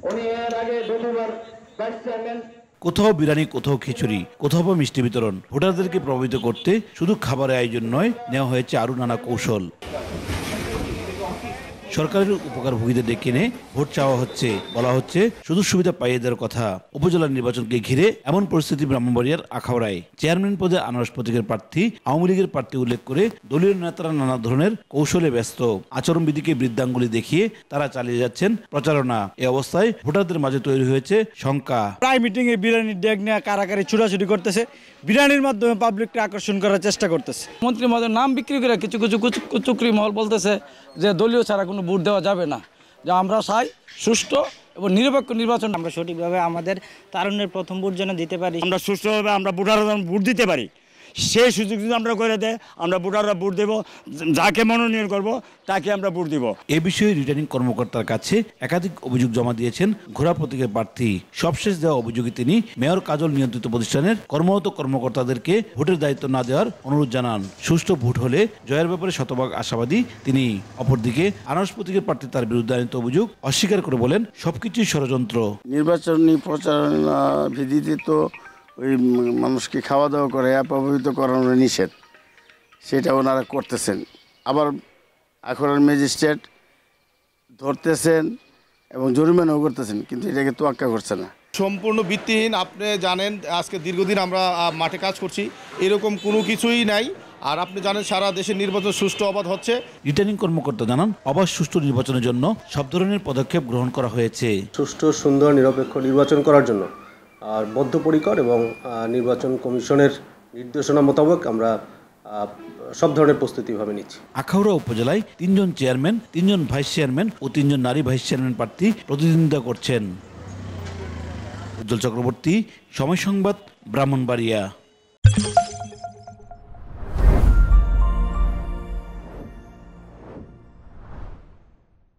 উনি এর আগে দুবার ভাইস চেয়ারম্যান। কোথাও বিরিয়ানি, কোথাও খিচুড়ি, কোথাও বা মিষ্টি বিতরণ। ভোটারদেরকে প্রভাবিত করতে শুধু খাবারের আয়োজন নয়, নেওয়া হয়েছে আরও নানা কৌশল। সরকারের উপকারভোগীদের ডেকে এনে ভোট চাওয়া হচ্ছে, বলা হচ্ছে সুযোগ সুবিধা পাইয়ে দেওয়ার কথা। উপজেলা নির্বাচনকে ঘিরে এমন পরিস্থিতি ব্রাহ্মণবাড়িয়ার আখাউড়ায়। চেয়ারম্যান পদে আনারস প্রতীকের প্রার্থী, আওয়ামী লীগের প্রার্থী উল্লেখ করে দলীয় নেতারা নানা ধরনের কৌশলে ব্যস্ত। আচরণবিধিকে বৃদ্ধাঙ্গুলি দেখিয়ে তারা চালিয়ে যাচ্ছেন প্রচারণা। এ অবস্থায় ভোটারদের মাঝে তৈরি হয়েছে শঙ্কা। প্রায় মিটিংয়ে বিরিয়ানির ডেক নিয়ে কারাকারি ছুটাছুটি করতেছে, বিরিয়ানির মাধ্যমে পাবলিককে আকর্ষণ করার চেষ্টা করতেছে। মন্ত্রী মহোদয় নাম বিক্রি করে কিছু কিছু কুচুকরি মহল বলতেছে যে দলীয় ছাড়া কোনো ভোট দেওয়া যাবে না, যা আমরা চাই সুষ্ঠু এবং নিরপেক্ষ নির্বাচন। আমরা সঠিকভাবে আমাদের তারুণ্যের প্রথম ভোট যেন দিতে পারি, আমরা সুষ্ঠুভাবে আমরা ভোটাররা ভোট দিতে পারি, সেই সুযোগ যদি আমরা করে দেয় আমরা ভোটাররা ভোট দেব, যাকে মনোনয়ন করব তাকে আমরা ভোট দিব। এ বিষয়ে রিটার্নিং কর্মকর্তার কাছে একাধিক অভিযোগ জমা দিয়েছেন ঘোড়া প্রতীকের প্রার্থী। সবশেষ দেওয়া অভিযোগে তিনি মেয়র কাজল নিয়ন্ত্রিত প্রতিষ্ঠানের কর্মরত কর্মকর্তাদেরকে ভোটের দায়িত্ব না দেওয়ার অনুরোধ জানান। সুষ্ঠু ভোট হলে জয়ের ব্যাপারে শতভাগ আশাবাদী তিনি। অপরদিকে আনারস প্রতীকের প্রার্থী তার বিরুদ্ধে আনিত অভিযোগ অস্বীকার করে বলেন সবকিছুই ষড়যন্ত্র। নির্বাচনী প্রচারণা ভিত্তিতে তো ওই মানুষকে খাওয়া দাওয়া করে প্রভাবিত করানো নিষেধ, সেটা ওনারা করতেছেন। আবার আখাউড়ার ম্যাজিস্ট্রেট ধরতেছেন এবং জরিমানাও করতেছেন, কিন্তু এটাকে তোয়াক্কা করছে না। সম্পূর্ণ ভিত্তিহীন। আপনি জানেন আজকে দীর্ঘদিন আমরা মাঠে কাজ করছি, এরকম কোনো কিছুই নাই। আর আপনি জানেন সারা দেশের নির্বাচন সুষ্ঠু অবাধ হচ্ছে। রিটার্নিং কর্মকর্তা জানান অবাধ সুষ্ঠু নির্বাচনের জন্য সব ধরনের পদক্ষেপ গ্রহণ করা হয়েছে। সুষ্ঠু, সুন্দর, নিরপেক্ষ নির্বাচন করার জন্য আর বদ্ধপরিকর এবং নির্বাচন কমিশনের নির্দেশনা মোতাবেক আমরা সব ধরনের প্রস্তুতিভাবে নিচ্ছি। আখাউড়া উপজেলায় 3 জন চেয়ারম্যান, 3 জন ভাইস চেয়ারম্যান ও 3 জন নারী ভাইস চেয়ারম্যান প্রার্থী প্রতিদ্বন্দ্বিতা করছেন। উজ্জ্বল চক্রবর্তী, সময় সংবাদ, ব্রাহ্মণবাড়িয়া।